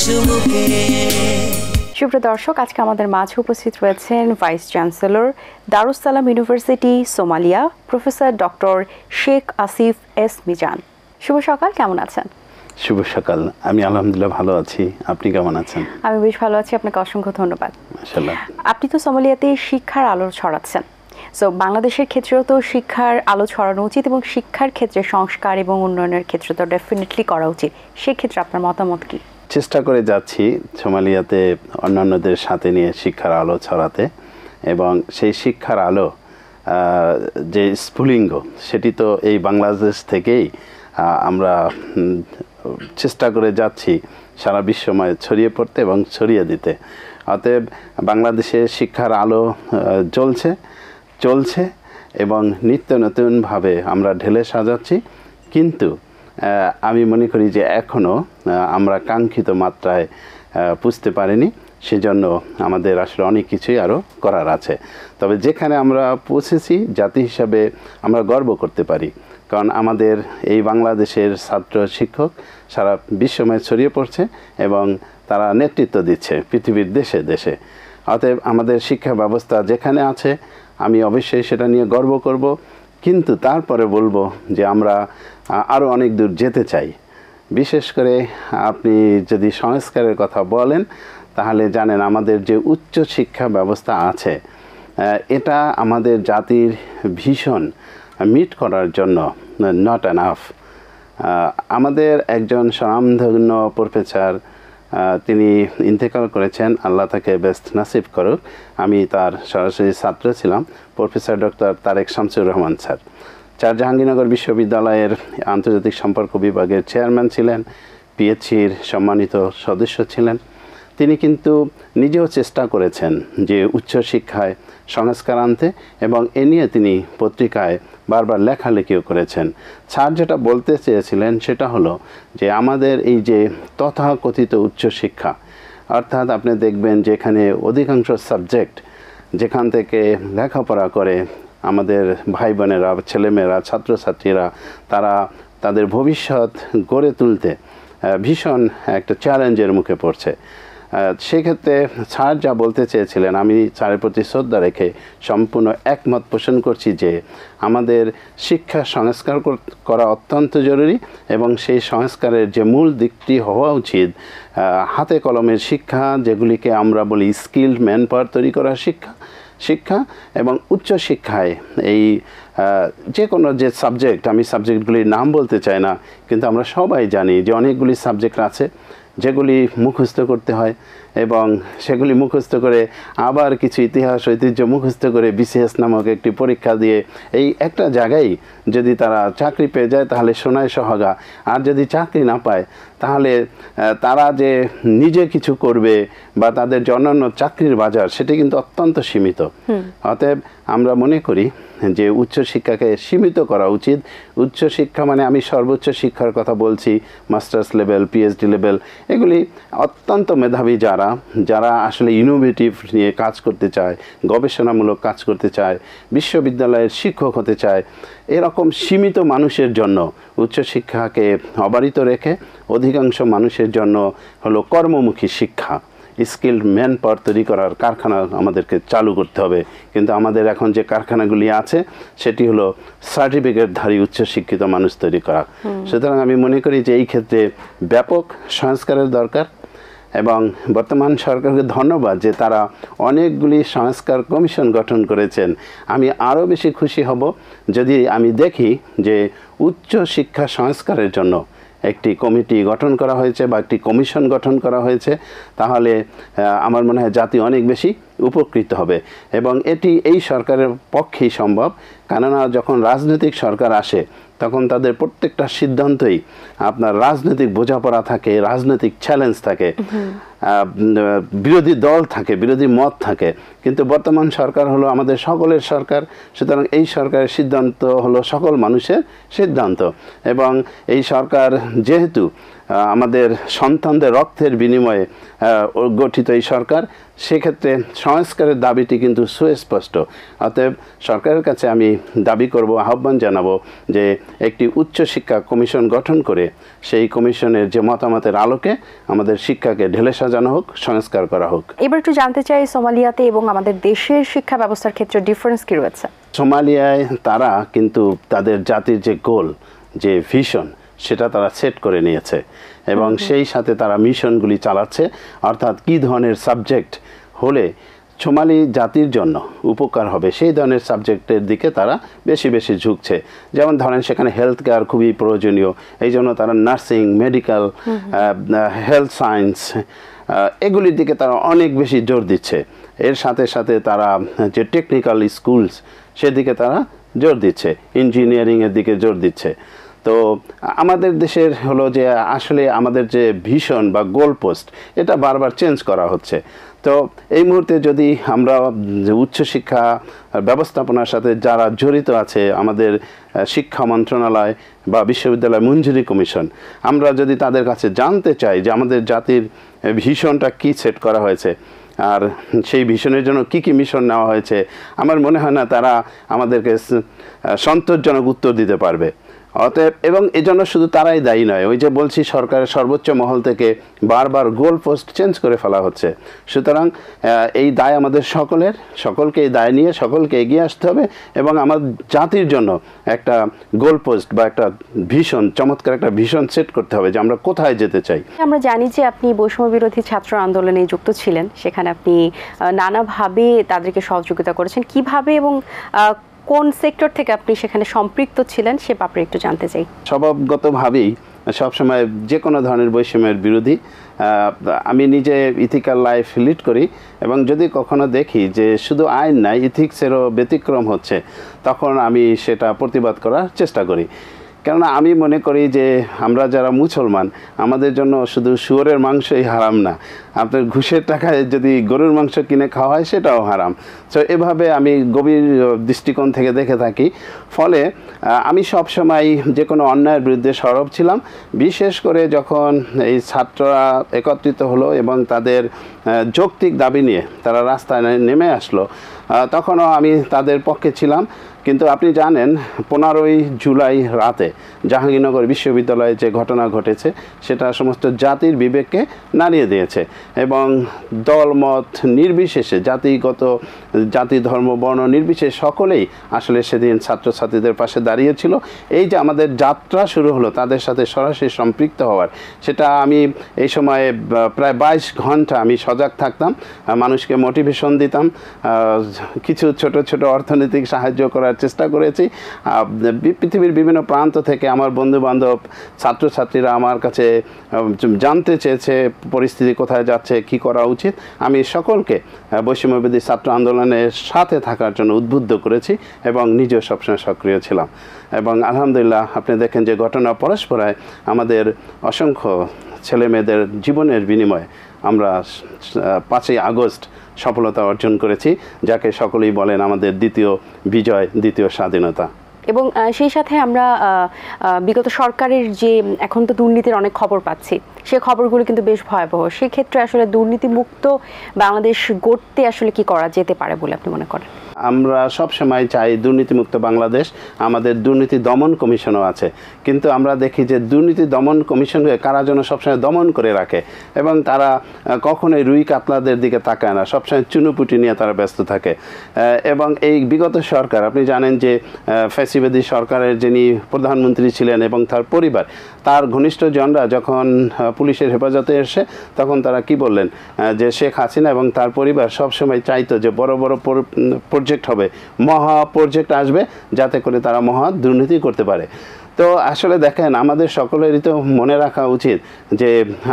চুমুকে। সুপ্রিয় দর্শক, আজকে আমাদের মাঝে উপস্থিত রয়েছেন vice chancellor, Darus Salam University, Somalia, professor doctor Sheikh Asif S Mizan. শুভ সকাল, কেমন আছেন? শুভ সকাল, আমি আলহামদুলিল্লাহ ভালো আছি। আপনি কেমন আছেন? আমি বেশ ভালো আছি, আপনাকে অসংখ্য ধন্যবাদ। মাশাআল্লাহ। আপনি তো সোমালিয়াতে শিক্ষার আলো ছড়াচ্ছেন, সো বাংলাদেশের ক্ষেত্রেও তো শিক্ষার আলো ছড়ানো উচিত এবং শিক্ষার ক্ষেত্রে সংস্কার এবং উন্নয়নের ক্ষেত্রে তো ডেফিনেটলি করা উচিত। সেক্ষেত্রে আপনার মতামত কি? চেষ্টা করে যাচ্ছি সোমালিয়াতে অন্যান্যদের সাথে নিয়ে শিক্ষার আলো ছড়াতে, এবং সেই শিক্ষার আলো যে স্ফুলিঙ্গ, সেটি তো এই বাংলাদেশ থেকেই আমরা চেষ্টা করে যাচ্ছি সারা বিশ্বময় ছড়িয়ে পড়তে এবং ছড়িয়ে দিতে। অতএব বাংলাদেশে শিক্ষার আলো চলছে এবং নিত্য নতুনভাবে আমরা ঢেলে সাজাচ্ছি, কিন্তু আমি মনে করি যে এখনও আমরা কাঙ্ক্ষিত মাত্রায় পুষতে পারিনি। সেজন্য আমাদের আসলে অনেক কিছুই আরও করার আছে। তবে যেখানে আমরা পৌঁছেছি জাতি হিসাবে আমরা গর্ব করতে পারি, কারণ আমাদের এই বাংলাদেশের ছাত্র শিক্ষক সারা বিশ্বময় ছড়িয়ে পড়ছে এবং তারা নেতৃত্ব দিচ্ছে পৃথিবীর দেশে দেশে। অতএব আমাদের শিক্ষা ব্যবস্থা যেখানে আছে আমি অবশ্যই সেটা নিয়ে গর্ব করব, কিন্তু তারপরে বলবো যে আমরা আরও অনেক দূর যেতে চাই। বিশেষ করে আপনি যদি সংস্কারের কথা বলেন, তাহলে জানেন আমাদের যে উচ্চ শিক্ষা ব্যবস্থা আছে, এটা আমাদের জাতির ভীষণ মিট করার জন্য নট এনাফ। আমাদের একজন স্বনামধন্য প্রফেসর, তিনি ইন্তেকাল করেছেন, আল্লাহ তাকে বেস্ট নাসিব করুক। আমি তার সরাসরি ছাত্র ছিলাম, professor doctor Tarek Shamsur Rahman sir. Jahangirnagar বিশ্ববিদ্যালয়ের আন্তর্জাতিক সম্পর্ক বিভাগের চেয়ারম্যান ছিলেন, পিএইচসির সম্মানিত সদস্য ছিলেন। তিনি কিন্তু নিজেও চেষ্টা করেছেন যে উচ্চশিক্ষায় সংস্কার আনতে, এবং এ নিয়ে তিনি পত্রিকায় বারবার লেখালেখিও করেছেন। স্যার যেটা বলতে চেয়েছিলেন সেটা হলো যে আমাদের এই যে তথাকথিত উচ্চশিক্ষা, অর্থাৎ আপনি দেখবেন যে এখানে অধিকাংশ সাবজেক্ট যেখান থেকে লেখাপড়া করে আমাদের ভাই বোনেরা, ছেলেমেয়েরা, ছাত্রছাত্রীরা, তারা তাদের ভবিষ্যৎ গড়ে তুলতে ভীষণ একটা চ্যালেঞ্জের মুখে পড়ছে। সেক্ষেত্রে স্যার যা বলতে চেয়েছিলেন, আমি স্যারের প্রতি শ্রদ্ধা রেখে সম্পূর্ণ একমত পোষণ করছি যে আমাদের শিক্ষা সংস্কার করা অত্যন্ত জরুরি, এবং সেই সংস্কারের যে মূল দিকটি হওয়া উচিত হাতে কলমের শিক্ষা, যেগুলিকে আমরা বলি স্কিল্ড ম্যান পাওয়ার তৈরি করার শিক্ষা এবং উচ্চশিক্ষায় এই যে কোনো যে সাবজেক্ট, আমি সাবজেক্টগুলির নাম বলতে চাই না, কিন্তু আমরা সবাই জানি যে অনেকগুলি সাবজেক্ট আছে যেগুলি মুখস্থ করতে হয়, এবং সেগুলি মুখস্থ করে আবার কিছু ইতিহাস ঐতিহ্য মুখস্থ করে বিসিএস নামক একটি পরীক্ষা দিয়ে এই একটা জায়গায় যদি তারা চাকরি পেয়ে যায় তাহলে সোনায় সোহাগা, আর যদি চাকরি না পায় তাহলে তারা যে নিজে কিছু করবে বা তাদের যে অন্যান্য চাকরির বাজার, সেটি কিন্তু অত্যন্ত সীমিত। অতএব আমরা মনে করি যে উচ্চশিক্ষাকে সীমিত করা উচিত। উচ্চশিক্ষা মানে আমি সর্বোচ্চ শিক্ষার কথা বলছি, মাস্টার্স লেভেল, পিএইচডি লেভেল, এগুলি অত্যন্ত মেধাবী যারা আসলে ইনোভেটিভ নিয়ে কাজ করতে চায়, গবেষণামূলক কাজ করতে চায়, বিশ্ববিদ্যালয়ের শিক্ষক হতে চায়, এরকম সীমিত মানুষের জন্য উচ্চশিক্ষাকে অবারিত রেখে অধিকাংশ মানুষের জন্য হলো কর্মমুখী শিক্ষা, স্কিল্ড ম্যান পাওয়ার তৈরি করার কারখানা আমাদেরকে চালু করতে হবে। কিন্তু আমাদের এখন যে কারখানাগুলি আছে সেটি হলো সার্টিফিকেটধারী উচ্চশিক্ষিত মানুষ তৈরি করা। সুতরাং আমি মনে করি যে এই ক্ষেত্রে ব্যাপক সংস্কারের দরকার, এবং বর্তমান সরকারকে ধন্যবাদ যে তারা অনেকগুলি সংস্কার কমিশন গঠন করেছেন। আমি আরও বেশি খুশি হব যদি আমি দেখি যে উচ্চ শিক্ষা সংস্কারের জন্য একটি কমিটি গঠন করা হয়েছে বা একটি কমিশন গঠন করা হয়েছে, তাহলে আমার মনে হয় জাতি অনেক বেশি উপকৃত হবে। এবং এটি এই সরকারের পক্ষেই সম্ভব, কেননা যখন রাজনৈতিক সরকার আসে তখন তাদের প্রত্যেকটা সিদ্ধান্তই আপনার রাজনৈতিক বোঝাপড়া থাকে, রাজনৈতিক চ্যালেঞ্জ থাকে, বিরোধী দল থাকে, বিরোধী মত থাকে। কিন্তু বর্তমান সরকার হলো আমাদের সকলের সরকার, সুতরাং এই সরকারের সিদ্ধান্ত হলো সকল মানুষের সিদ্ধান্ত। এবং এই সরকার যেহেতু আমাদের সন্তানদের রক্তের বিনিময়ে গঠিত এই সরকার, সেক্ষেত্রে সংস্কারের দাবিটি কিন্তু সুস্পষ্ট। অতএব সরকারের কাছে আমি দাবি করব, আহ্বান জানাবো যে একটি উচ্চশিক্ষা কমিশন গঠন করে সেই কমিশনের যে মতামতের আলোকে আমাদের শিক্ষাকে ঢেলে সাজানো হোক, সংস্কার করা হোক। এবার একটু জানতে চাই, সোমালিয়াতে এবং আমাদের দেশের শিক্ষা ব্যবস্থার ক্ষেত্রে ডিফারেন্স কি রয়েছে? সোমালিয়ায় তারা কিন্তু তাদের জাতির যে গোল, যে ভিশন, সেটা তারা সেট করে নিয়েছে এবং সেই সাথে তারা মিশনগুলি চালাচ্ছে। অর্থাৎ কী ধরনের সাবজেক্ট হলে সোমালি জাতির জন্য উপকার হবে সেই ধরনের সাবজেক্টের দিকে তারা বেশি বেশি ঝুঁকছে। যেমন ধরেন সেখানে হেলথ কেয়ার খুবই প্রয়োজনীয়, এই জন্য তারা নার্সিং, মেডিকেল, হেলথ সায়েন্স এগুলির দিকে তারা অনেক বেশি জোর দিচ্ছে। এর সাথে সাথে তারা যে টেকনিক্যাল স্কুলস সেদিকে তারা জোর দিচ্ছে, ইঞ্জিনিয়ারিংয়ের দিকে জোর দিচ্ছে। তো আমাদের দেশের হলো যে আসলে আমাদের যে ভিশন বা গোল পোস্ট এটা বারবার চেঞ্জ করা হচ্ছে। তো এই মুহূর্তে যদি আমরা উচ্চশিক্ষা ব্যবস্থাপনার সাথে যারা জড়িত আছে, আমাদের শিক্ষা মন্ত্রণালয় বা বিশ্ববিদ্যালয় মঞ্জুরি কমিশন, আমরা যদি তাদের কাছে জানতে চাই যে আমাদের জাতির ভিশনটা কী সেট করা হয়েছে আর সেই ভিশনের জন্য কি কি মিশন নেওয়া হয়েছে, আমার মনে হয় না তারা আমাদেরকে সন্তোষজনক উত্তর দিতে পারবে। অতএব এবং এজন্য শুধু তারাই দায়ী নয়, ওই যে বলছি সরকারের সর্বোচ্চ মহল থেকে বারবার গোল পোস্ট চেঞ্জ করে ফেলা হচ্ছে। সুতরাং এই দায় আমাদের সকলের, সকলকে এই দায় নিয়ে সকলকে এগিয়ে আসতে হবে এবং আমার জাতির জন্য একটা গোল পোস্ট বা একটা ভিশন, চমৎকার একটা ভিশন সেট করতে হবে যে আমরা কোথায় যেতে চাই। আমরা জানি যে আপনি বৈষম্য বিরোধী ছাত্র আন্দোলনে যুক্ত ছিলেন, সেখানে আপনি নানাভাবে তাদেরকে সহযোগিতা করেছেন। কিভাবে এবং কোন সেক্টর থেকে আপনি সেখানে সম্পৃক্ত ছিলেন সে ব্যাপারে একটু জানতে চাই। স্বভাবগতভাবেই সবসময় যে কোনো ধরনের বৈষম্যের বিরোধী। আমি নিজে ইথিক্যাল লাইফ লিড করি এবং যদি কখনো দেখি যে শুধু আইন নাই, ইথিক্সেরও ব্যতিক্রম হচ্ছে, তখন আমি সেটা প্রতিবাদ করার চেষ্টা করি। কেননা আমি মনে করি যে আমরা যারা মুসলমান, আমাদের জন্য শুধু শুয়োরের মাংসই হারাম না, আপনার ঘুষের টাকায় যদি গরুর মাংস কিনে খাওয়া হয় সেটাও হারাম। তো এভাবে আমি গভীর দৃষ্টিকোণ থেকে দেখে থাকি। ফলে আমি সবসময় যে কোনো অন্যায়ের বিরুদ্ধে সরব ছিলাম। বিশেষ করে যখন এই ছাত্ররা একত্রিত হলো এবং তাদের যৌক্তিক দাবি নিয়ে তারা রাস্তায় নেমে আসলো, তখনও আমি তাদের পক্ষে ছিলাম। কিন্তু আপনি জানেন 15ই জুলাই রাতে জাহাঙ্গীরনগর বিশ্ববিদ্যালয়ে যে ঘটনা ঘটেছে সেটা সমস্ত জাতির বিবেককে নাড়িয়ে দিয়েছে এবং দলমত নির্বিশেষে, জাতি ধর্ম বর্ণ নির্বিশেষে সকলেই আসলে সেদিন ছাত্রছাত্রীদের পাশে দাঁড়িয়েছিল। এই যে আমাদের যাত্রা শুরু হলো তাদের সাথে সরাসরি সম্পৃক্ত হওয়ার, সেটা আমি এই সময়ে প্রায় 22 ঘন্টা আমি সজাগ থাকতাম, মানুষকে মোটিভেশন দিতাম, কিছু ছোট ছোট অর্থনৈতিক সাহায্য করার চেষ্টা করেছি। পৃথিবীর বিভিন্ন প্রান্ত থেকে আমার বন্ধুবান্ধব, ছাত্রছাত্রীরা আমার কাছে জানতে চেয়েছে পরিস্থিতি কোথায় যাচ্ছে, কি করা উচিত। আমি সকলকে বৈষম্যবিরোধী ছাত্র আন্দোলনের সাথে থাকার জন্য উদ্বুদ্ধ করেছি এবং নিজেও সবসময় সক্রিয় ছিলাম। এবং আলহামদুলিল্লাহ আপনি দেখেন যে ঘটনা পরস্পরায় আমাদের অসংখ্য ছেলেমেয়েদের জীবনের বিনিময়ে আমরা 5ই আগস্ট সফলতা অর্জন করেছি, যাকে সকলেই বলেন আমাদের দ্বিতীয় বিজয়, দ্বিতীয় স্বাধীনতা। এবং সেই সাথে আমরা বিগত সরকারের যে এখন তো দুর্নীতির অনেক খবর পাচ্ছি, সে খবরগুলো কিন্তু বেশ ভয়াবহ। সেক্ষেত্রে আসলে দুর্নীতিমুক্ত বাংলাদেশ গড়তে আসলে কি করা যেতে পারে বলে আপনি মনে করেন? আমরা সব সময় চাই দুর্নীতিমুক্ত বাংলাদেশ। আমাদের দুর্নীতি দমন কমিশনও আছে, কিন্তু আমরা দেখি যে দুর্নীতি দমন কমিশনকে কারা যেন সবসময় দমন করে রাখে এবং তারা কখনোই রুই কাতলাদের দিকে তাকায় না, সবসময় চুনুপুটি নিয়ে তারা ব্যস্ত থাকে। এবং এই বিগত সরকার, আপনি জানেন যে ফ্যাসিবাদী সরকারের যিনি প্রধানমন্ত্রী ছিলেন এবং তার পরিবার, তার ঘনিষ্ঠজনরা যখন পুলিশের হেফাজতে এসে তখন তারা কি বললেন যে শেখ হাসিনা এবং তার পরিবার সবসময় চাইতো যে বড় বড় প্রজেক্ট হবে, মহা প্রজেক্ট আসবে, যাতে করে তারা মহা দুর্নীতি করতে পারে। তো আসলে দেখেন আমাদের সকলেরই তো মনে রাখা উচিত যে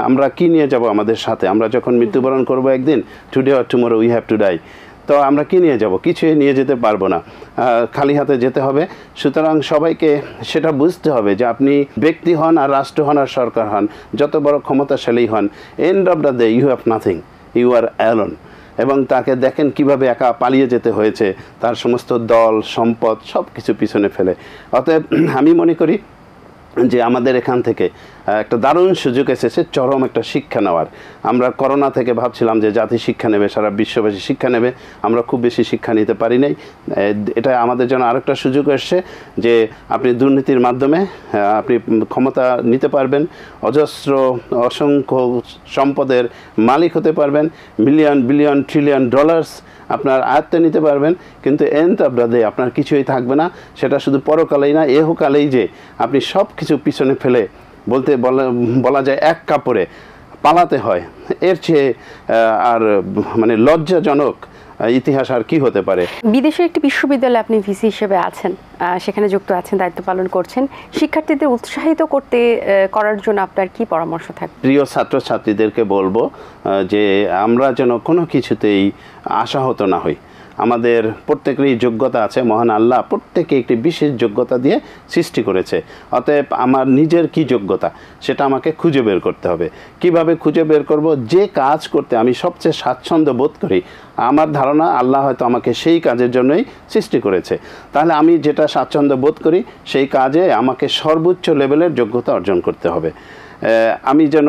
আমরা কি নিয়ে যাব আমাদের সাথে। আমরা যখন মৃত্যুবরণ করব একদিন, today or tomorrow we have to die, তো আমরা কি নিয়ে যাব? কিছুই নিয়ে যেতে পারবো না, খালি হাতে যেতে হবে। সুতরাং সবাইকে সেটা বুঝতে হবে যে আপনি ব্যক্তি হন আর রাষ্ট্র হন আর সরকার হন, যত বড় ক্ষমতাশালী হন, end of the day you have nothing, you are alone. এবং তাকে দেখেন কিভাবে একা পালিয়ে যেতে হয়েছে, তার সমস্ত দল সম্পদ সব কিছু পিছনে ফেলে। অতএব আমি মনে করি যে আমাদের এখান থেকে একটা দারুণ সুযোগ এসেছে চরম একটা শিক্ষা নেওয়ার। আমরা করোনা থেকে ভাবছিলাম যে জাতি শিক্ষা নেবে, সারা বিশ্ববাসী শিক্ষা নেবে, আমরা খুব বেশি শিক্ষা নিতে পারি নাই। এটা আমাদের জন্য আরেকটা সুযোগ এসছে যে আপনি দুর্নীতির মাধ্যমে আপনি ক্ষমতা নিতে পারবেন, অজস্র অসংখ্য সম্পদের মালিক হতে পারবেন, মিলিয়ন বিলিয়ন ট্রিলিয়ন ডলার্স আপনার আয়ত্তে নিতে পারবেন, কিন্তু এন্ড অফ দ্য ডে আপনার কিছুই থাকবে না। সেটা শুধু পরকালেই না, এহকালেই যে আপনি সব কিছু পিছনে ফেলে বলা যায় এক কাপড়ে পালাতে হয়, এর চেয়ে আর মানে লজ্জাজনক ইতিহাস আর কি হতে পারে। বিদেশে একটি বিশ্ববিদ্যালয়ে আপনি ভিসি হিসেবে আছেন, সেখানে যুক্ত আছেন, দায়িত্ব পালন করছেন। শিক্ষার্থীদের উৎসাহিত করার জন্য আপনার কি পরামর্শ থাকবে? প্রিয় ছাত্রছাত্রীদেরকে বলবো যে আমরা যেন কোনো কিছুতেই আশাহত না হই। আমাদের প্রত্যেকেরই যোগ্যতা আছে, মহান আল্লাহ প্রত্যেকে একটি বিশেষ যোগ্যতা দিয়ে সৃষ্টি করেছে। অতএব আমার নিজের কি যোগ্যতা সেটা আমাকে খুঁজে বের করতে হবে। কিভাবে খুঁজে বের করব? যে কাজ করতে আমি সবচেয়ে স্বাচ্ছন্দ্য বোধ করি, আমার ধারণা আল্লাহ হয়তো আমাকে সেই কাজের জন্যই সৃষ্টি করেছে। তাহলে আমি যেটা স্বাচ্ছন্দ্য বোধ করি সেই কাজে আমাকে সর্বোচ্চ লেভেলের যোগ্যতা অর্জন করতে হবে। আমি যেন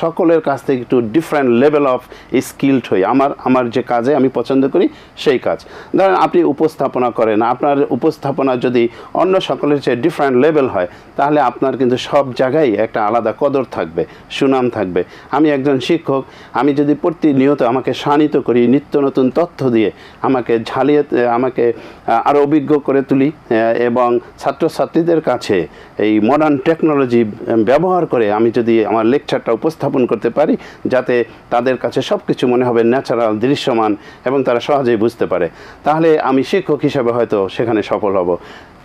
সকলের কাছ থেকে একটু ডিফারেন্ট লেভেল অফ স্কিলড হই। আমার যে কাজে আমি পছন্দ করি সেই কাজ। ধরেন আপনি উপস্থাপনা করেন, আপনার উপস্থাপনা যদি অন্য সকলের চেয়ে ডিফারেন্ট লেভেল হয়, তাহলে আপনার কিন্তু সব জায়গায় একটা আলাদা কদর থাকবে, সুনাম থাকবে। আমি একজন শিক্ষক, আমি যদি প্রতিনিয়ত আমাকে শানিত করি নিত্য নতুন তথ্য দিয়ে, আমাকে আরও অভিজ্ঞ করে তুলি এবং ছাত্রছাত্রীদের কাছে এই মডার্ন টেকনোলজি ব্যবহার করে আমি যদি আমার লেকচারটা উপস্থাপন করতে পারি, যাতে তাদের কাছে সব কিছু মনে হবে ন্যাচারাল, দৃশ্যমান এবং তারা সহজেই বুঝতে পারে, তাহলে আমি শিক্ষক হিসেবে হয়তো সেখানে সফল হব।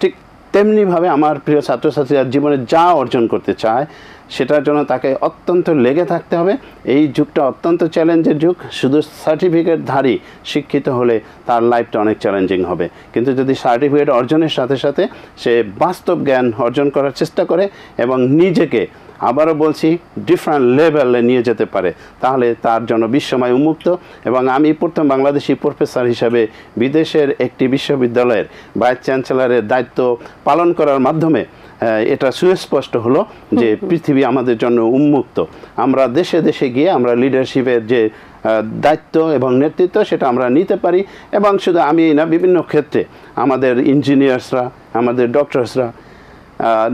ঠিক তেমনিভাবে আমার প্রিয় ছাত্রছাত্রীরা জীবনে যা অর্জন করতে চায় সেটার জন্য তাকে অত্যন্ত লেগে থাকতে হবে। এই যুগটা অত্যন্ত চ্যালেঞ্জের যুগ। শুধু সার্টিফিকেটধারী শিক্ষিত হলে তার লাইফটা অনেক চ্যালেঞ্জিং হবে, কিন্তু যদি সার্টিফিকেট অর্জনের সাথে সাথে সে বাস্তব জ্ঞান অর্জন করার চেষ্টা করে এবং নিজেকে, আবারও বলছি, ডিফারেন্ট লেভেলে নিয়ে যেতে পারে, তাহলে তার জন্য বিশ্বময় উন্মুক্ত। এবং আমি প্রথম বাংলাদেশি প্রফেসর হিসাবে বিদেশের একটি বিশ্ববিদ্যালয়ের ভাইস চ্যান্সেলরের দায়িত্ব পালন করার মাধ্যমে এটা সুস্পষ্ট হলো যে পৃথিবী আমাদের জন্য উন্মুক্ত। আমরা দেশে দেশে গিয়ে আমরা লিডারশিপের যে দায়িত্ব এবং নেতৃত্ব সেটা আমরা নিতে পারি। এবং শুধু আমি না, বিভিন্ন ক্ষেত্রে আমাদের ইঞ্জিনিয়ার্সরা, আমাদের ডক্টরসরা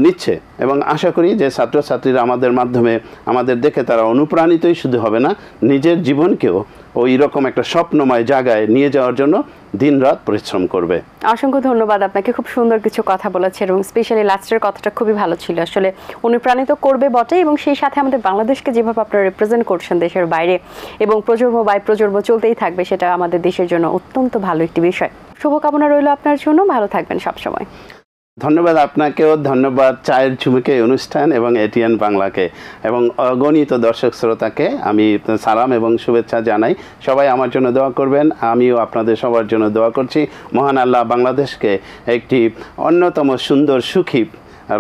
নিচ্ছে এবং আশা করি যে ছাত্রছাত্রীরা আমাদের মাধ্যমে আমাদের দেখে তারা অনুপ্রাণিতই শুধু হবে না, নিজের জীবনকেও ওই রকম একটা স্বপ্নময় জায়গায় নিয়ে যাওয়ার জন্য দিনরাত পরিশ্রম করবে। অসংখ্য ধন্যবাদ আপনাকে, খুব সুন্দর কিছু কথা বলেছে এবং স্পেশালি লাস্টের কথাটা খুবই ভালো ছিল। আসলে অনুপ্রাণিত করবে বটে, এবং সেই সাথে আমাদের বাংলাদেশকে যেভাবে আপনারা রিপ্রেজেন্ট করছেন দেশের বাইরে এবং প্রজন্ম বাই প্রজন্ম চলতেই থাকবে, সেটা আমাদের দেশের জন্য অত্যন্ত ভালো একটি বিষয়। শুভকামনা রইল আপনার জন্য, ভালো থাকবেন সবসময়। ধন্যবাদ আপনাকেও, ধন্যবাদ চায়ের ঝুমুকে অনুষ্ঠান এবং এটিএন বাংলাকে এবং অগণিত দর্শক শ্রোতাকে আমি সালাম এবং শুভেচ্ছা জানাই। সবাই আমার জন্য দোয়া করবেন, আমিও আপনাদের সবার জন্য দোয়া করছি। মহান আল্লাহ বাংলাদেশকে একটি অন্যতম সুন্দর সুখী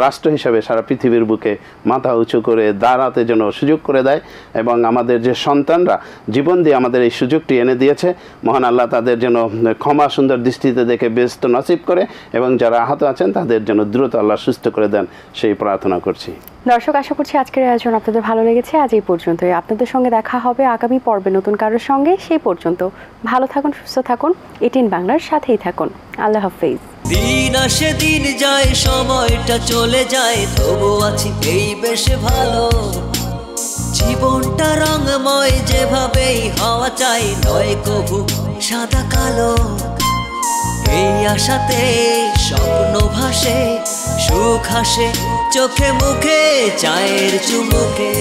রাষ্ট্র হিসাবে সারা পৃথিবীর বুকে মাথা উঁচু করে দাঁড়াতে যেন সুযোগ করে দেয়, এবং আমাদের যে সন্তানরা জীবন দিয়ে আমাদের এই সুযোগটি এনে দিয়েছে, মহান আল্লাহ তাদের যেন ক্ষমা সুন্দর দৃষ্টিতে দেখে বেহেশত নসিব করে, এবং যারা আহত আছেন তাদের যেন দ্রুত আল্লাহ সুস্থ করে দেন, সেই প্রার্থনা করছি। দর্শক, আশা করছি আজকের আয়োজন আপনাদের ভালো লেগেছে। আজ এই পর্যন্তই। আপনাদের সঙ্গে দেখা হবে আগামী পর্বে নতুন কারোর সঙ্গে। সেই পর্যন্ত ভালো থাকুন, সুস্থ থাকুন, এটিএন বাংলার সাথেই থাকুন। আল্লাহ হাফেজ। দিন আসে দিন যায়, সময়টা চলে যায়, তবু আছি এই বেশ ভালো। জীবনটা রঙময়, যেভাবেই হওয়া চাই, নয় কভু সাদা কালো। এই আশাতে স্বপ্ন ভাসে, সুখ হাসে চোখে মুখে, চায়ের চুমুকে।